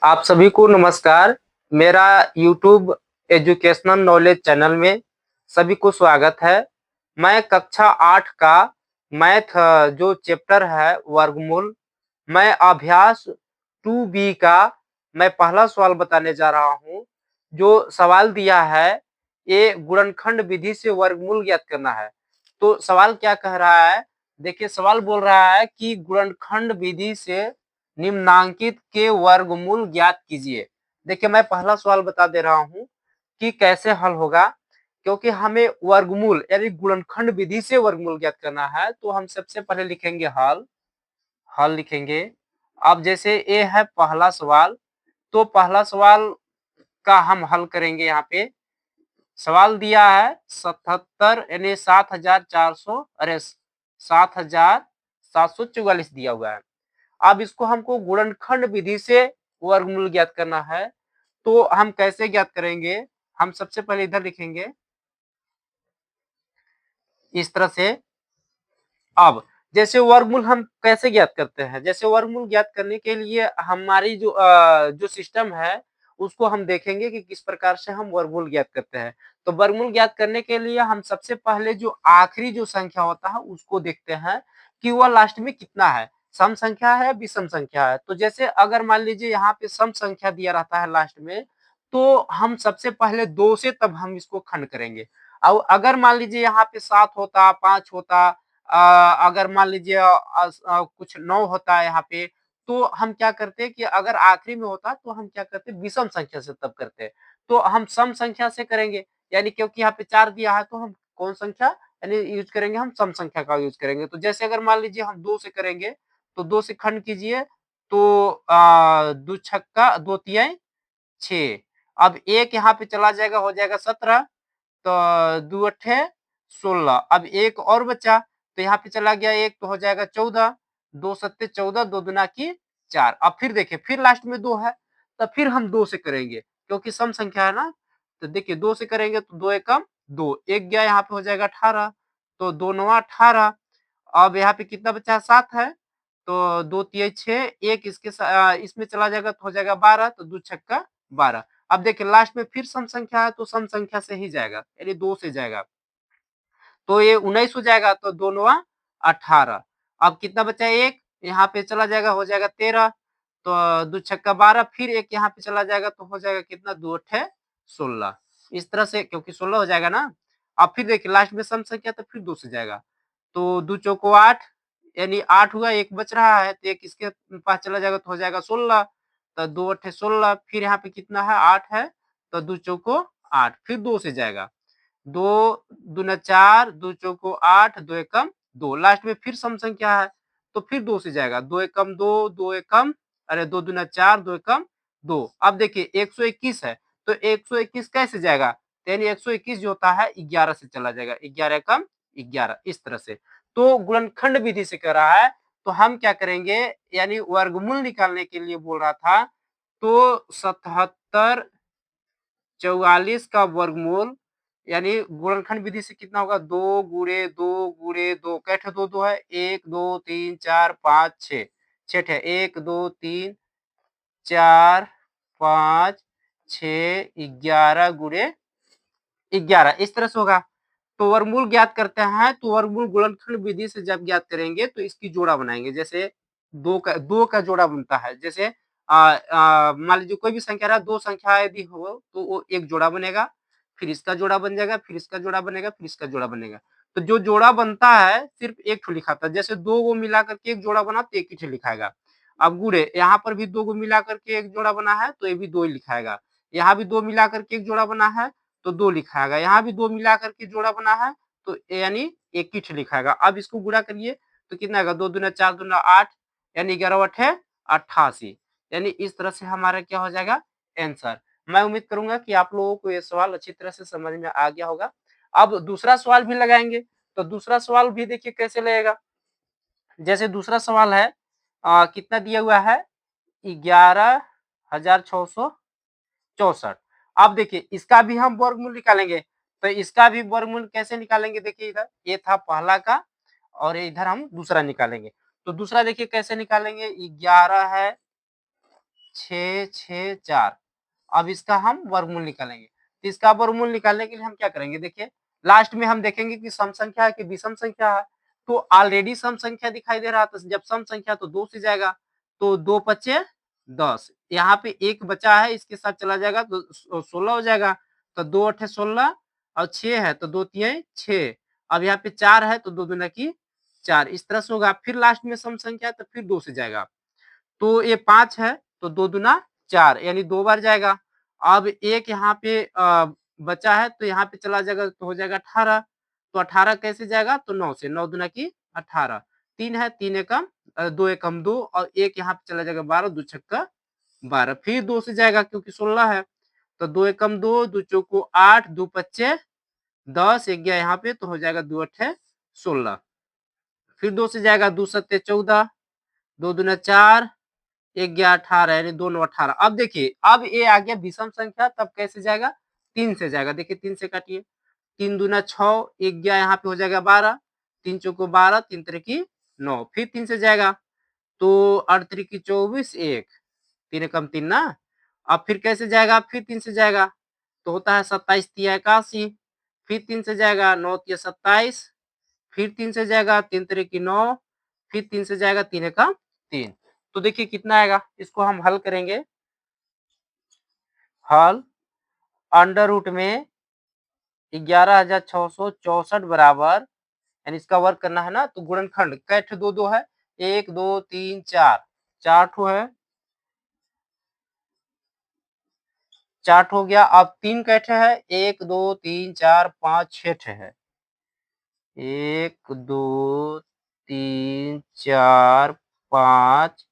आप सभी को नमस्कार। मेरा यूट्यूब एजुकेशनल नॉलेज चैनल में सभी को स्वागत है। मैं कक्षा 8 का मैथ जो चैप्टर है वर्गमूल, मैं अभ्यास 2B का मैं पहला सवाल बताने जा रहा हूँ। जो सवाल दिया है, ये गुणनखंड विधि से वर्गमूल ज्ञात करना है। तो सवाल क्या कह रहा है? देखिए सवाल बोल रहा है कि गुणनखंड विधि से निम्नांकित के वर्गमूल ज्ञात कीजिए। देखिए मैं पहला सवाल बता दे रहा हूँ कि कैसे हल होगा, क्योंकि हमें वर्गमूल यानी गुणनखंड विधि से वर्गमूल ज्ञात करना है। तो हम सबसे पहले लिखेंगे हल, हल लिखेंगे। अब जैसे ये है पहला सवाल, तो पहला सवाल का हम हल करेंगे। यहाँ पे सवाल दिया है 77 यानी 7400 अरे 7744 दिया हुआ है। अब इसको हमको गुणनखंड विधि से वर्गमूल ज्ञात करना है। तो हम कैसे ज्ञात करेंगे? हम सबसे पहले इधर लिखेंगे इस तरह से। अब जैसे वर्गमूल हम कैसे ज्ञात करते हैं? जैसे वर्गमूल ज्ञात करने के लिए हमारी जो सिस्टम है, उसको हम देखेंगे कि किस प्रकार से हम वर्गमूल ज्ञात करते हैं। तो वर्गमूल ज्ञात करने के लिए हम सबसे पहले जो आखिरी जो संख्या होता है उसको देखते हैं कि वह लास्ट में कितना है, सम संख्या है, विषम संख्या है। तो जैसे अगर मान लीजिए यहाँ पे सम संख्या दिया रहता है लास्ट में, तो हम सबसे पहले 2 से तब हम इसको खंड करेंगे। और अगर मान लीजिए यहाँ पे 7 होता, 5 होता, अगर मान लीजिए कुछ 9 होता है यहाँ पे, तो हम क्या करते हैं कि अगर आखिरी में होता तो हम क्या करते हैं, विषम संख्या से तब करते हैं। तो हम सम संख्या से करेंगे, यानी क्योंकि यहाँ पे 4 दिया है तो हम कौन संख्या यानी यूज करेंगे, हम सम संख्या का यूज करेंगे। तो जैसे अगर मान लीजिए हम 2 से करेंगे, तो 2 से खंड कीजिए, तो 2 छक्का 2 तियाई 6। अब 1 यहाँ पे चला जाएगा, हो जाएगा 17, तो 2 अट्ठे 16। अब 1 और बचा, तो यहाँ पे चला गया 1 तो हो जाएगा 14, 2 सत्ते 14, 2 दूना की 4। अब फिर देखिए फिर लास्ट में 2 है, तो फिर हम 2 से करेंगे क्योंकि सम संख्या है ना। तो देखिए 2 से करेंगे तो 2 एकम 2, 1 गया यहाँ पे हो जाएगा 18, तो 2 नवा 18। अब यहाँ पे कितना बचा? 7 है, तो 2 तिया 6, 1 इसमें चला जाएगा तो हो जाएगा 12, तो 2 छक्का 12। अब देखिए लास्ट में फिर सम संख्या है तो सम संख्या से ही जाएगा, यानी 2 से जाएगा। तो ये 19 हो जाएगा, तो 2 नवा 18। अब कितना बचा? 1 यहाँ पे चला जाएगा, हो जाएगा 13, तो 2 छक्का 12, फिर 1 यहाँ पे चला जाएगा तो हो जाएगा कितना? 2 अट्ठे 16। इस तरह से क्योंकि 16 हो जाएगा ना। अब फिर देखिए लास्ट में सम संख्या तो फिर 2 से जाएगा, तो 2 चौको 8 यानी 8 हुआ, 1 बच रहा है तो 1 इसके पास चला जाएगा तो हो जाएगा 16, तो 2 अट्ठे 16, फिर यहाँ पे कितना है? 8 है, तो 2 चौको 8, फिर 2 से जाएगा, 2 दूना 4, 2 चौको 8, 2 एकम 2, लास्ट में फिर सम संख्या है तो फिर 2 से जाएगा, 2 एकम 2, 2 एकम अरे 2 दूना 4, 2 एकम 2। अब देखिए 121 है, तो 121 कैसे जाएगा? यानी 121 जो होता है 11 से चला जाएगा, 11 एकम 11, इस तरह से। तो गुणनखंड विधि से कर रहा है, तो हम क्या करेंगे, यानी वर्गमूल निकालने के लिए बोल रहा था, तो 77 44 का वर्गमूल यानी गुणनखंड विधि से कितना होगा? 2 गुणे 2 गुणे 2, कै ठे 2 2 है? 1 2 3 4 5 6, 6 ठे, 1 2 3 4 5 6 11 गुणे 11, इस तरह से होगा। तो वर्गमूल ज्ञात करते हैं, तो वर्गमूल गुणनखंड विधि से जब ज्ञात करेंगे तो इसकी जोड़ा बनाएंगे। जैसे 2 का जोड़ा बनता है, जैसे मान लीजिए कोई भी संख्या रहा, 2 संख्या यदि हो तो वो एक जोड़ा बनेगा, फिर इसका जोड़ा बन जाएगा, फिर इसका जोड़ा बनेगा, फिर इसका जोड़ा बनेगा। तो जो जोड़ा बनता है सिर्फ एक ठो लिखाता है, जैसे 2 को मिला करके एक जोड़ा बना तो एक ही ठो लिखाएगा। अब गुणे यहाँ पर भी 2 को मिला करके एक जोड़ा बना है तो ये भी 2 ही लिखाएगा। यहाँ भी 2 मिला करके एक जोड़ा बना है तो 2 लिखाएगा, यहाँ भी 2 मिला करके जोड़ा बना है तो यानी 1 ही ठो लिखाएगा। अब इसको गुणा करिए तो कितना आएगा? 2 दूना 4 दूना 8 यानी 11 अट्ठे 88, यानी इस तरह से हमारा क्या हो जाएगा? आंसर। मैं उम्मीद करूंगा कि आप लोगों को ये सवाल अच्छी तरह से समझ में आ गया होगा। अब दूसरा सवाल भी लगाएंगे, तो दूसरा सवाल भी देखिए कैसे लगेगा। जैसे दूसरा सवाल है, कितना दिया हुआ है? 11,664। अब देखिए इसका भी हम वर्गमूल निकालेंगे, तो इसका भी वर्गमूल कैसे निकालेंगे? देखिए इधर ये था पहला का और इधर हम दूसरा निकालेंगे। तो दूसरा देखिए कैसे निकालेंगे? 11 है 6, 6, 4। अब इसका हम वर्गमूल निकालेंगे। तो इसका वर्गमूल निकालने के लिए हम क्या करेंगे, देखिए लास्ट में हम देखेंगे कि सम संख्या है कि विषम संख्या है। तो ऑलरेडी सम संख्या दिखाई दे रहा था, जब सम संख्या तो 2 से जाएगा, तो 2 पचे 10। यहाँ पे 1 बचा है, इसके साथ चला जाएगा तो 16 हो जाएगा। तो 2 अठे 16 और 6 है तो 2 तिये 6। अब यहाँ पे 4 है तो 2 दूना की 4, इस तरह से होगा। फिर लास्ट में सम संख्या है तो फिर 2 से जाएगा। तो ये 5 है तो 2 दूना 4 यानी 2 बार जाएगा। अब एक यहाँ पे बचा है तो यहाँ पे चला जाएगा तो हो जाएगा 18। तो 18 कैसे जाएगा, तो 9 से, 9 दूना की 18। 3 है, 3 एकम 2 एकम 2 और एक यहाँ पे चला जाएगा 12, 2 छक्का 12। फिर 2 से जाएगा क्योंकि 16 है, तो 2 एकम 2, 2 चौको 8, 2 पच्चे 10, एक गया यहाँ पे तो हो जाएगा 2 अठे 16। फिर 2 से जाएगा 2 सत्ते 14, 2 दूना 4, एक गया 18 यानी दोनों 18। अब देखिए अब ये आ गया विषम संख्या, तब कैसे जाएगा, 3 से जाएगा। देखिए 3 से काटिए, 3 दूना 6, एक गया यहाँ पे हो जाएगा 12, 3 चौको 12, 3 तिरकी 9। फिर 3 से जाएगा तो 8 तिरकी 24, 1, 3 एकम 3 ना। अब फिर कैसे जाएगा, फिर 3 से जाएगा तो होता है 27 तिया 81। फिर 3 से जाएगा 9 तिया 27। फिर 3 से जाएगा 3 तिरकी 9। फिर 3 से जाएगा 3 एकम 3। तो देखिए कितना आएगा, इसको हम हल करेंगे। हल अंडर रूट में 11,664 बराबर, यानी इसका वर्ग करना है ना, तो गुणनखंड कैठ दो दो है, 1 2 3 4, 4 ठो है, 4 ठो हो गया। अब 3 कैठे है, 1 2 3 4 5 6 ठे है, 1 2 3 4 5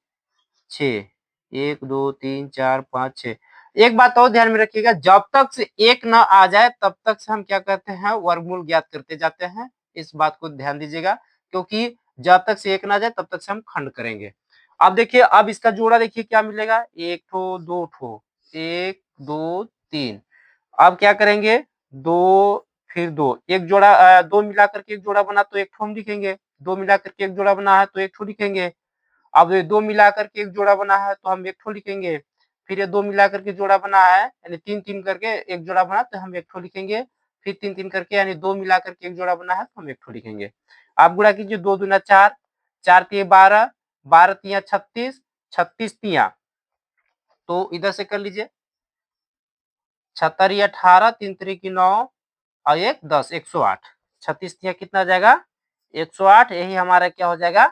6, 1 2 3 4 5 6। एक बात और ध्यान में रखिएगा, जब तक से एक न आ जाए तब तक से हम क्या करते हैं, वर्गमूल ज्ञात करते जाते हैं। इस बात को ध्यान दीजिएगा, क्योंकि जब तक से एक ना आ जाए तब तक से हम खंड करेंगे। अब देखिए, अब इसका जोड़ा देखिए क्या मिलेगा, 1 ठो 2 ठो, 1 2 3। अब क्या करेंगे, 2 फिर 2, एक जोड़ा 2 मिलाकर के एक जोड़ा बना तो एक ठो हम लिखेंगे, 2 मिलाकर के एक जोड़ा बना है तो एक ठो लिखेंगे। अब ये 2 मिलाकर के एक जोड़ा बना है तो हम एक ठो लिखेंगे। फिर ये 2 मिलाकर के जोड़ा बना है यानी 3-3 करके एक जोड़ा बना तो हम एक ठो लिखेंगे। फिर 3-3 करके यानी 2 मिलाकर के एक जोड़ा बना है तो हम एक ठो लिखेंगे। आप गुणा कीजिए, 2 दूना 4, 4 तिये 12, 12 तिया 36, 36 तिया, तो इधर से कर लीजिए, 76 18, 3 तिरिकी 9 और 1 10, 108। 36 तिया कितना जाएगा, 108। यही हमारा क्या हो जाएगा,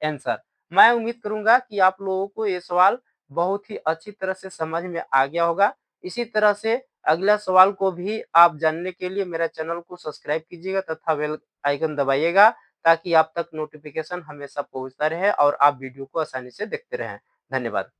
आंसर। मैं उम्मीद करूंगा कि आप लोगों को ये सवाल बहुत ही अच्छी तरह से समझ में आ गया होगा। इसी तरह से अगला सवाल को भी आप जानने के लिए मेरा चैनल को सब्सक्राइब कीजिएगा तथा बेल आइकन दबाइएगा, ताकि आप तक नोटिफिकेशन हमेशा पहुंचता रहे और आप वीडियो को आसानी से देखते रहें। धन्यवाद।